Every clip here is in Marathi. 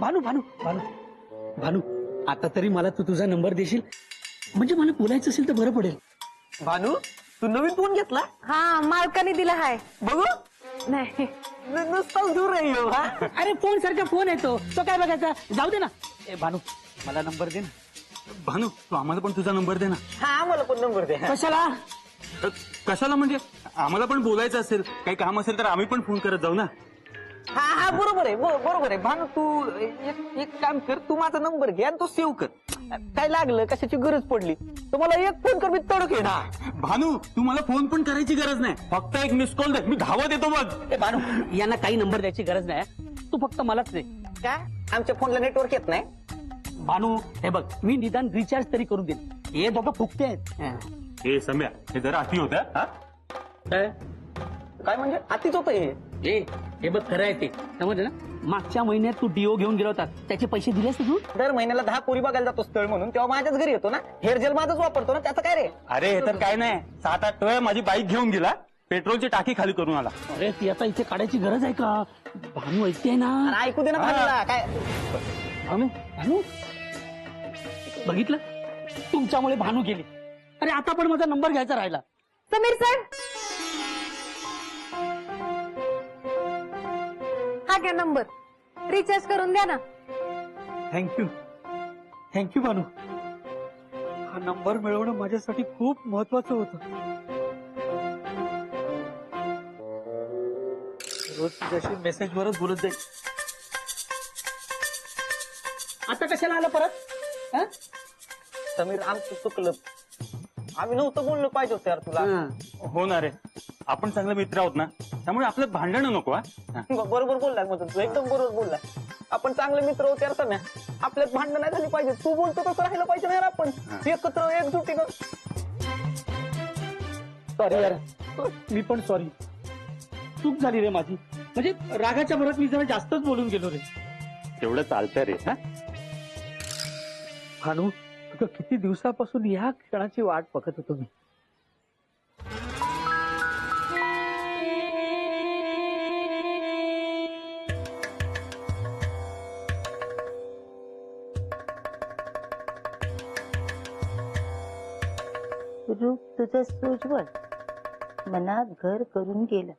भानू भानू भानू भानू, आता तरी मला तू तुझा नंबर देशील, म्हणजे मला बोलायचं असेल तर बरं पडेल. भानू, तू नवीन फोन घेतला? हा, मालकाने दिला हाय. बघू. नाही नुसताच दूर आहे ह्यो, हा? अरे फोन सारखा फोन येतो, तो काय बघायचा, जाऊ दे ना. ए भानू, मला नंबर दे ना. भानू, तू आम्हाला पण तुझा नंबर दे ना. हा, आम्हाला पण नंबर दे. कशाला? कशाला म्हणजे आम्हाला पण बोलायचं असेल, काही काम असेल तर आम्ही पण फोन करत जाऊ ना. हा हा, बरोबर आहे, बरोबर आहे. भानू, तू एक काम कर, तू माझा नंबर घे आणि तो सेव्ह कर. काय लागलं, कशाची गरज पडली तर मला एक फोन कर, मी तडक आहे ना. भानू, तू मला फोन पण करायची गरज नाही, फक्त एक मिस कॉल दे, मी धावत येतो बघ. ए भानू, यांना काही नंबर द्यायची गरज नाही, तू फक्त मलाच दे. काय आमच्या फोनला नेटवर्क येत नाही? भानू, हे बघ, मी निदान रिचार्ज तरी करून देईन. हे दोघं फुकते आहेत. हे सम्या, हे जरा अति होत. काय म्हणजे अतिच होतं हे? हे बघ, खरं आहे ते, समजलं ना. मागच्या महिन्यात तू डिओ घेऊन गेला होता, त्याचे पैसे दिलेस तू? दर महिन्याला 10 पोरी बघायला जातो स्थळ म्हणून, तेव्हा माझ्याच घरी येतो ना. हेअर जेल माझंच वापरतो ना, त्याचं काय रे? अरे हे तर काय नाही, 7-8 वेळा माझी बाईक घेऊन गेला, पेट्रोलची टाकी खाली करून आला. अरे ती आता इथे काढायची गरज आहे का? भानू ऐकते ना. अरे ऐकू दे ना भानूला. काय भानू, भानू, बघितलं, तुमच्यामुळे भानू गेली. अरे आता पण माझा नंबर घ्यायचा राहिला. समीर सर, हा घ्या नंबर, रिचार्ज करून द्या ना. Thank you, thank you Bhanu. हा नंबर मिळवणं माझ्यासाठी खूप महत्वाचं होतं. रोज तुझ्याशी मेसेजवरच बोलत जाईल. आता कशाला आलं परत? हं? समीर, आमचं चुकलं, आम्ही नव्हतं बोललो पाहिजे होतं यार तुला. हो ना रे, आपण चांगले मित्र आहोत ना, त्यामुळे आपलं भांडणं नको. बरोबर बोलला मग तू, एकदम बरोबर बोलला. आपण चांगले मित्र होते यार ना, आपल्यात भांडण नाही झाली पाहिजे. तू बोलतो तसं राहिलं पाहिजे ना यार, आपण एकत्र एकजुटीनं. सॉरी यार, मी पण सॉरी. चूक झाली रे माझी, म्हणजे रागाच्या भरात मी जरा जास्तच बोलून गेलो रे. तेवढं चालतंय रे. भानू, अगं किती दिवसापासून ह्या क्षणाची वाट बघत होतो मी. रूप तुझं सोज्वळ मनात घर करून गेलं.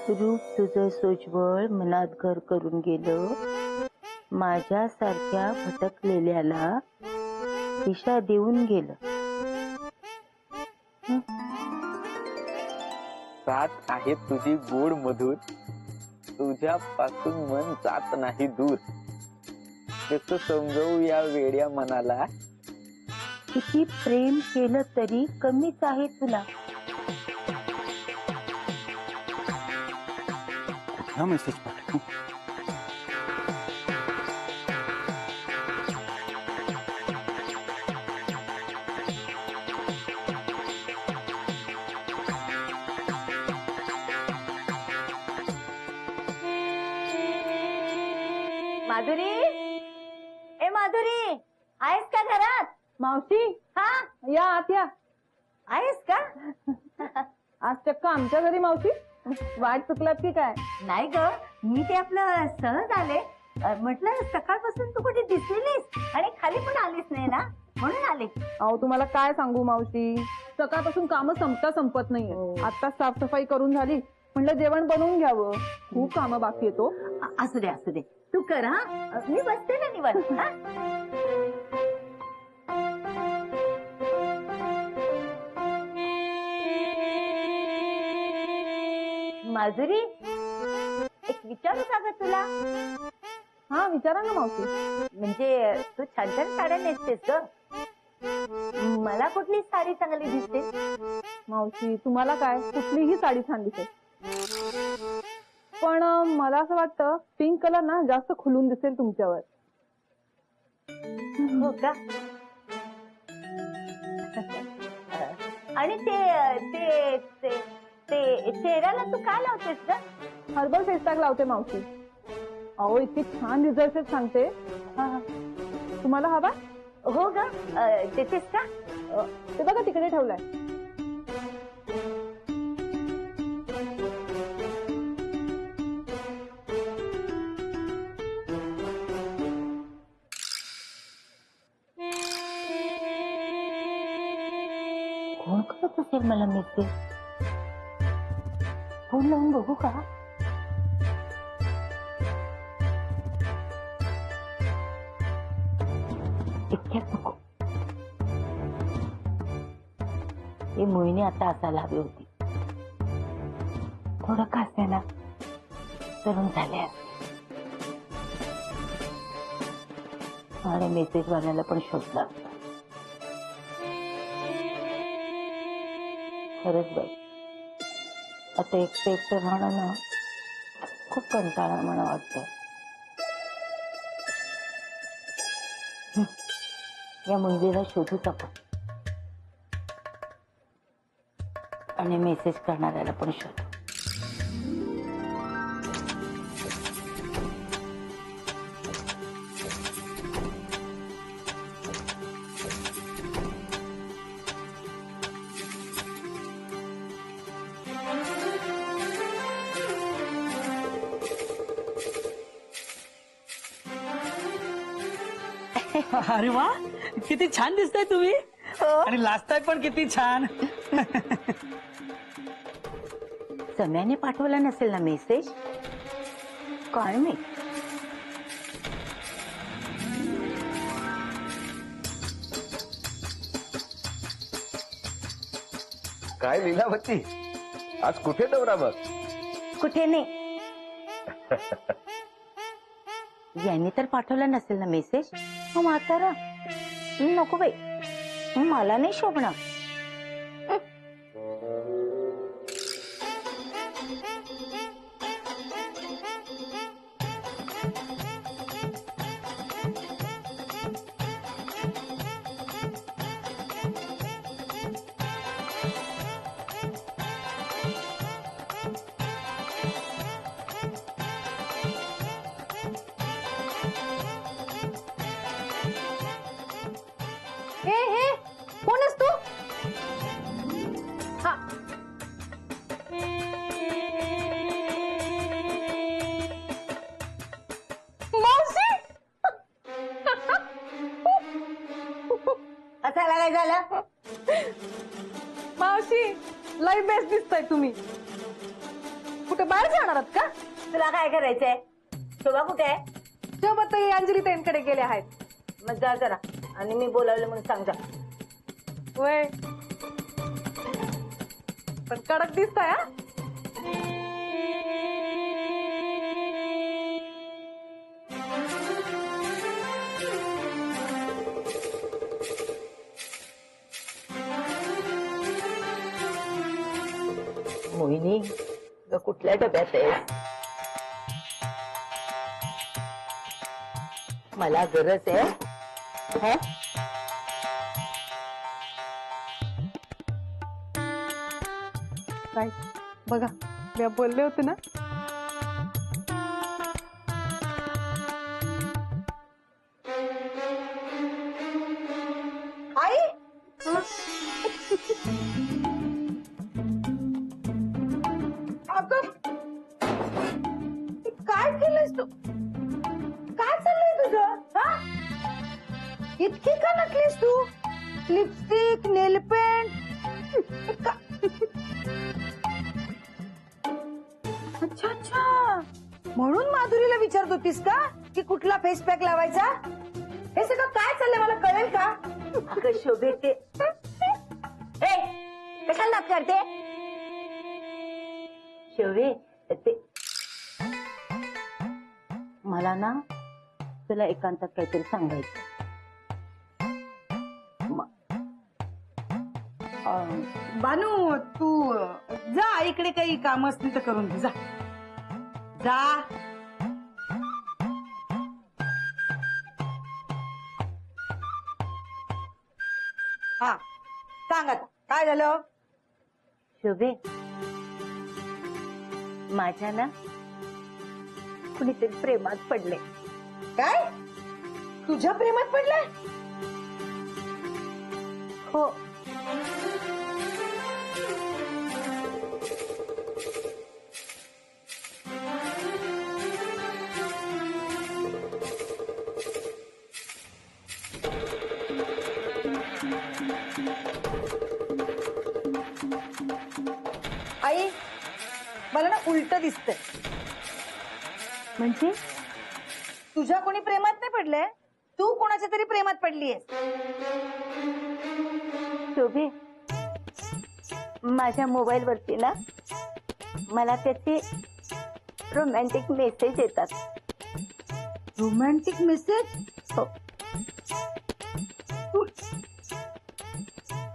रूप तुझं सोज्वळ मनात घर करून गेलं, माझ्यासारख्या भटकलेल्याला दिशा देऊन गेलं. साथ आहे तुझी गोड मधुर, तुझ्यापासून मन जात नाही दूर. कसं समजवू या वेड्या मनाला, किती प्रेम केलं तरी कमीच आहे तुला. हा मेसेज पाठव. माधुरी, ए माधुरी, आहेस का घरात? मावशी, हा, या आत या. आहेस का? आज चक्क आमच्या घरी मावशी, वाट चुकलात की काय? नाही ग, मी ते आपलं सहज आले. म्हटलं सकाळपासून तू कुठे दिसली नाहीस आणि खाली पण आलीस नाही ना, म्हणून आले. अहो तुम्हाला काय सांगू मावशी, सकाळपासून काम संपत नाहीये. आता साफसफाई करून झाली, म्हटलं जेवण बनवून घ्यावं, खूप कामं बाकी येतो. असू दे असू दे, तू कर. हा, मी बसते ना निवांत. हा, माधुरी, एक विचारू का ग तुला? हा विचारा ना मावशी. म्हणजे तू छान छान साड्या नेसतेस ग, मला कुठली साडी चांगली दिसते? मावशी तुम्हाला काय, कुठलीही साडी छान दिसेल, पण मला असं वाटतं पिंक कलर ना जास्त खुलून दिसेल तुमच्यावर. हो का? आणि ते ते ते चेहऱ्याला तू काय लावतेस ग? हर्बल फेस पॅक लावते मावशी. अहो इतकी छान रिझल्ट सांगते. तुम्हाला हवा? हो ग, देतेस का? ते बघा तिकडे ठेवलाय. करत असेल मला मेसेज. फोन लावून बघू का? इतक्यात नको. ही मोहिनी आता असायला हवी होती. थोडं कास्याला तरुण झाले असते. आणि मेसेज वाल्याला पण शोधला असता. खरंच बाई, आता एकटं राहणं ना खूप कंटाळा मला वाटतं. या मुलीला शोधूच आपण आणि मेसेज करणाऱ्याला पण शोधू. अरे वा, किती छान दिसताय तुम्ही. आणि लाजताय पण किती छान. सम्याने पाठवला नसेल ना मेसेज? काय मी काय लीलावती, आज कुठे दौरा बघ? कुठे नाही. यांनी तर पाठवला नसेल ना मेसेज? हो म्हातारा, नको बाई, मला नाही शोभणार. हे कोणच तू? हा, मावशी. असायला काय झालं? मावशी, लय बेस्ट दिसताय तुम्ही. कुठे बाहेर जाणार आहात का? तुला काय करायचंय? शोभा कुठे आहे? सोबत अंजली ताईंकडे गेले आहेत. मग जा जरा, आणि मी बोलावलं म्हणून सांग जा. वय पण कडक दिसताय. हा, मोहिनी, तुला कुठल्या डब्यात आहे? मला गरज आहे. हा? काय बघा, मी बोलले होते ना. आई अगं, काय केलंयस तू? काय चाललंय तुझं? हा, इतकी का नकलीस तू? लिपस्टिक, नेल पेंट. अच्छा अच्छा, म्हणून माधुरीला विचारत होतीस का की कुठला फेस पॅक लावायचा? हे सगळं काय चाललंय मला कळेल का? अगं शोभे, ते कशाला नाच करते? शोभे, ते मला ना तुला एकांतात काहीतरी सांगायचं. बानू, तू जा, इकडे काही काम असतील तर करून घे. जा जा. हा, सांग आता काय झालं? शोभे, माझ्या ना कुणीतरी प्रेमात पडले. काय? तुझ्या प्रेमात पडलाय? हो. मला ना उलट दिसतंय. म्हणजे तुझ्या कोणी प्रेमात नाही पडलंय, तू कोणाच्या तरी प्रेमात पडलीयस. शोभे, माझ्या मोबाईल वरती ना मला त्याचे रोमॅन्टिक मेसेज येतात. Romantic message? हो,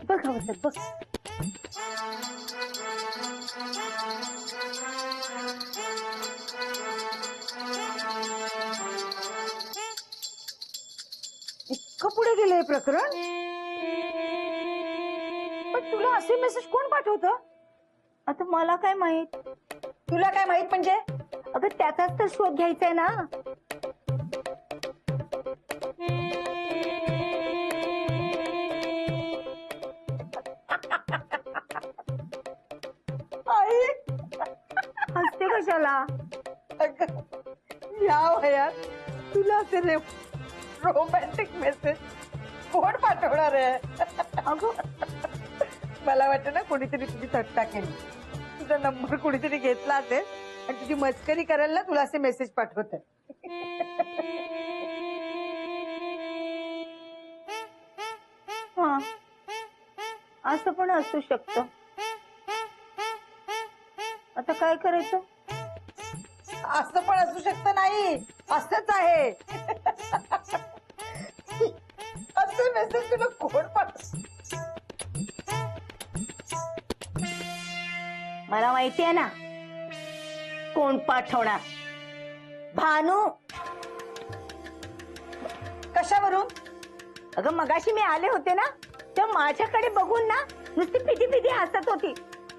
बघ हवं तर बघ. इतकं पुढे गेलंय प्रकरण. पण तुला असे मेसेज कोण पाठवतं? आता मला काय माहित? तुला काय माहित म्हणजे? अगं त्याचाच तर शोध घ्यायचाय ना. आई, हसते कशाला? अगं, या वयात तुला असे रोमॅन्टिक मेसेज कोण पाठवणार आहे? अगं मला वाटतं ना कोणीतरी तुझी थट्टा केली. तुझा नंबर कोणीतरी घेतला असेल आणि तुझी मस्करी करायला ना तुला असे मेसेज पाठवत. हा, असं पण असू शकतं. आता काय करायचं? असं पण असू शकतं नाही, असंच आहे. असे मेसेज तुला कोण पाठव? मला माहितीये ना कोण पाठवणार. भानू. कशावरून? अगं मगाशी मी आले होते ना, तर माझ्याकडे बघून ना नुसती पिटी पिटी हसत होती.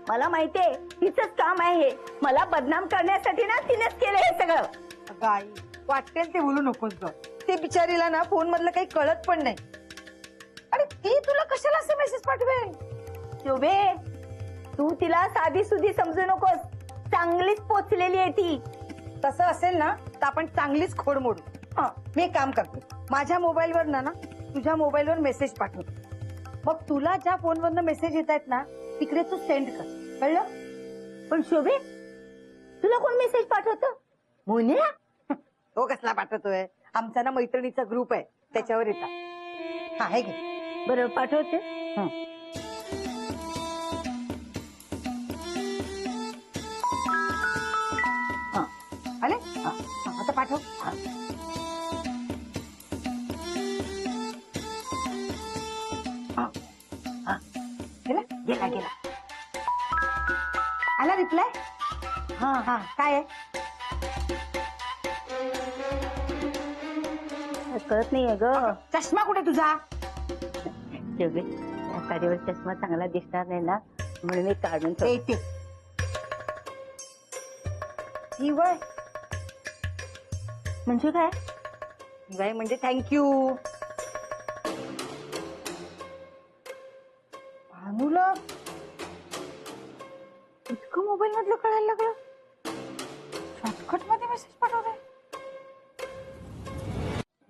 मला माहितीये तिचंच काम आहे हे. मला बदनाम करण्यासाठी ना तिनेच केलं हे सगळं. अगं आई, वाटेल ते बोलू नकोस ग. ते बिचारीला ना फोन मधलं काही कळत पण नाही. आणि ती तुला कशाला असे मेसेज पाठवेल? शोभे, तू तिला साधी सुधी समजू नकोस. चांगलीच पोचलेली आहे ती. तसं असेल ना तर आपण चांगलीच खोड मोडू. हा, मी एक काम करते, माझ्या मोबाईलवर ना तुझ्या मोबाईलवर मेसेज पाठव. मग तुला ज्या फोनवरनं मेसेज येत आहेत ना तिकडे तू सेंड कर, कळलं? पण शोभे, तुला कोण मेसेज पाठवतं? मोन्या? तो कसला पाठवतोय? आमचा ना मैत्रिणीचा ग्रुप आहे, त्याच्यावर येतात. हा, हे घे. बरं पाठवते. आले? हा, आता पाठव. गेला? गेला गेला. आला रिप्लाय? हा हा, काय आहे? कळत नाहीये ग. चष्मा कुठे तुझा? शोभे, त्या साडीवर चष्मा चांगला दिसणार नाही ना, म्हणून मी काढून ठेवते. येते. ही वय म्हणजे काय? ही वय म्हणजे थँक्यू. भानूला इतकं मोबाईल मधलं कळायला लागलं. शॉर्टकट मध्ये मेसेज पाठवलाय.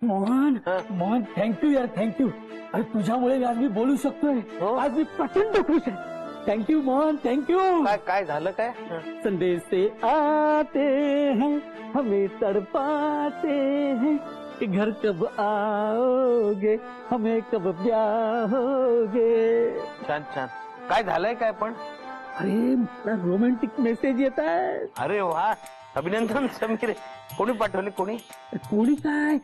मोहन, मोहन थँक्यू यार, थँक्यू. अरे तुझ्यामुळे आज मी बोलू शकतोय. आज मी प्रचंड खुश आहे. Thank you Mohan, thank you. काय झालं काय? संदेश से आते हैं, हमें तड़पाते हैं कि घर कब आओगे, हमें कब ब्याहोगे. छान छान. काय झालंय काय पण? अरे रोमॅन्टिक मेसेज येत आहे. अरे वा, अभिनंदन समीर. कोणी पाठवले? कोणी? कोणी काय?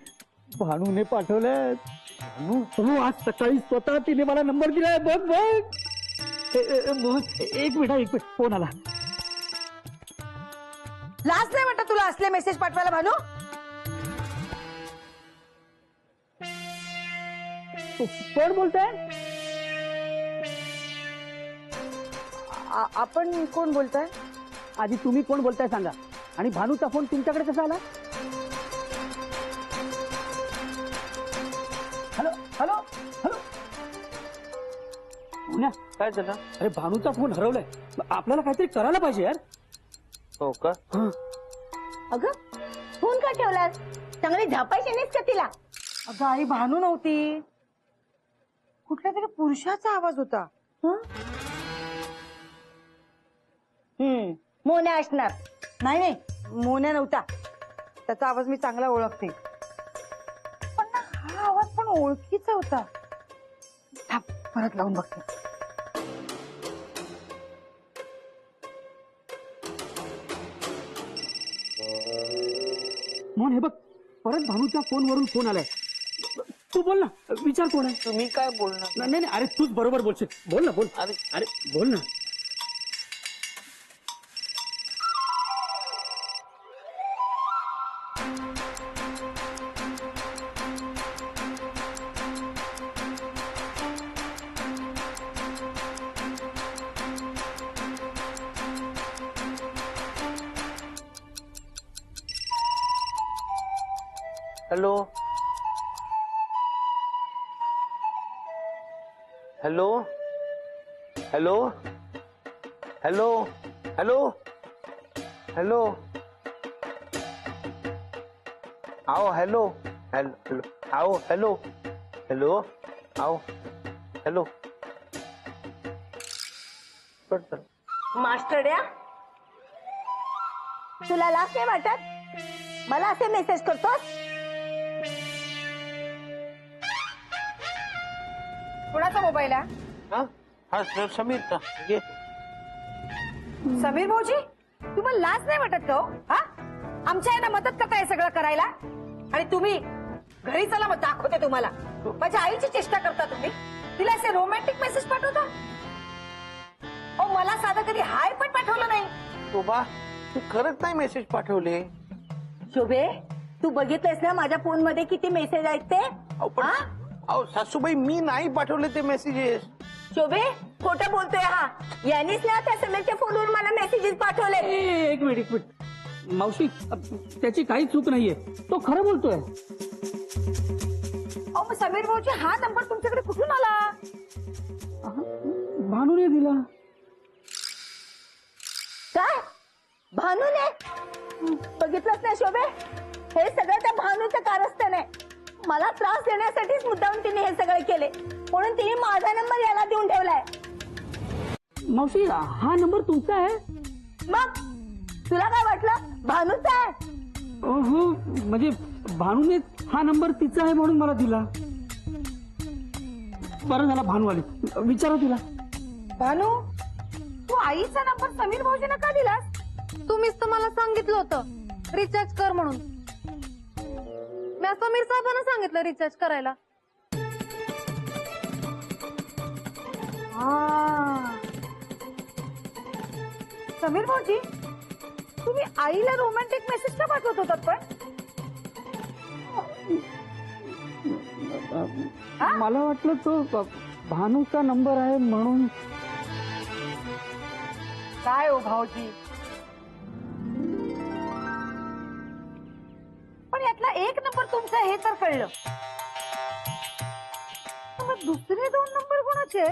भानूने पाठवलं. भानू आज सकाळी स्वतः तिने मला नंबर दिलाय. बघ बघ. मोहन, एक मिनिट, फोन आला. लाज नाही वाटत तुला असले मेसेज पाठवायला भानू? कोण बोलताय? आपण कोण बोलताय? आधी तुम्ही कोण बोलताय सांगा. आणि भानूचा फोन तुमच्याकडे कसा आला? Hello hello hello. पुण्या, काय झालं? अरे भानूचा फोन हरवलाय. आपल्याला काहीतरी करायला पाहिजे यार. हो का? अगं फोन का ठेवलास? चांगली झापायची नाहीस का तिला? अगं आई, भानू नव्हती, कुठल्या तरी पुरुषाचा आवाज होता. मोन्या असणार. नाही नाही, मोन्या नव्हता. त्याचा आवाज मी चांगला ओळखते. पण ना, हा आवाज पण ओळखीचा होता. थांब, परत लावून बघते. मोहन हे बघ, परत भानूच्या फोनवरून फोन आलाय. तू बोल ना, विचार कोण आहे. तुम्ही काय बोलणार? नाही नाही, अरे तूच बरोबर बोलशील. बोल ना, बोल. अरे अरे बोल ना. Hello hello hello hello hello hello आओ हॅलो हॅलो आओ हॅलो हॅलो आओ हॅलो मास्टरड्या, तुला लाज नाही वाटत? मला असे मेसेज करतोस? कोणाचा मोबाईल आहे? हा हा समीर का घे. समीर भाऊजी, तुम्हाला लाज नाही वाटत का हो? हा, आमच्या यांना मदत करताय सगळं करायला, आणि तुम्ही घरी चला मग दाखवते तुम्हाला. माझ्या आईची चेष्टा करता तुम्ही. तिला असे रोमॅन्टिक मेसेज पाठवता? ओ, मला साधं कधी हाय पण पाठवलं नाही. शोभा, तू खरंच नाही मेसेज पाठवले? शोभे, तू बघितलंस ना माझ्या फोन मध्ये किती मेसेज आहेत ते? अहो, पण हा? अहो सासूबाई, मी नाही पाठवले ते मेसेजेस. शोभे, खोटं बोलतोय हा. यांनीच ना त्या समीरच्या फोनवरून मला मेसेजेस पाठवले. एक मिनिट, एक मिनिट. मावशी, त्याची काही चूक नाहीये. तो खरं बोलतोय. अहो, मग समीर भाऊजी, हा नंबर तुमच्याकडे कुठून आला? भानूने दिला. काय? भानूने? बघितलंच ना शोभे, हे सगळं त्या भानूचं कारस्थान आहे. मला त्रास देण्यासाठीच मुद्दाम तिने हे सगळं केले, म्हणून तिने माझा नंबर याला देऊन ठेवलाय. मावशी, हा नंबर तुमचा आहे? मग तुला काय वाटलं भानूचा आहे? हो, म्हणजे भानूने हा नंबर तिचा आहे म्हणून मला दिला. बरं झाला भानू आली. विचारा तिला. भानू, तू आईचा नंबर समीर भाऊजींना का दिलास? तुम्हीच तर मला सांगितलं होतं रिचार्ज कर म्हणून. मी समीर साहेबांना सांगितलं रिचार्ज करायला. समीर भाऊजी, तुम्ही आईला रोमॅन्टिक मेसेज का पाठवत होतात पण? मला वाटलं तो भानूचा नंबर आहे म्हणून. काय हो भाऊजी, पण यातला एक नंबर तुमचा हे तर कळलं, मग दुसरे दोन नंबर कोणाचे?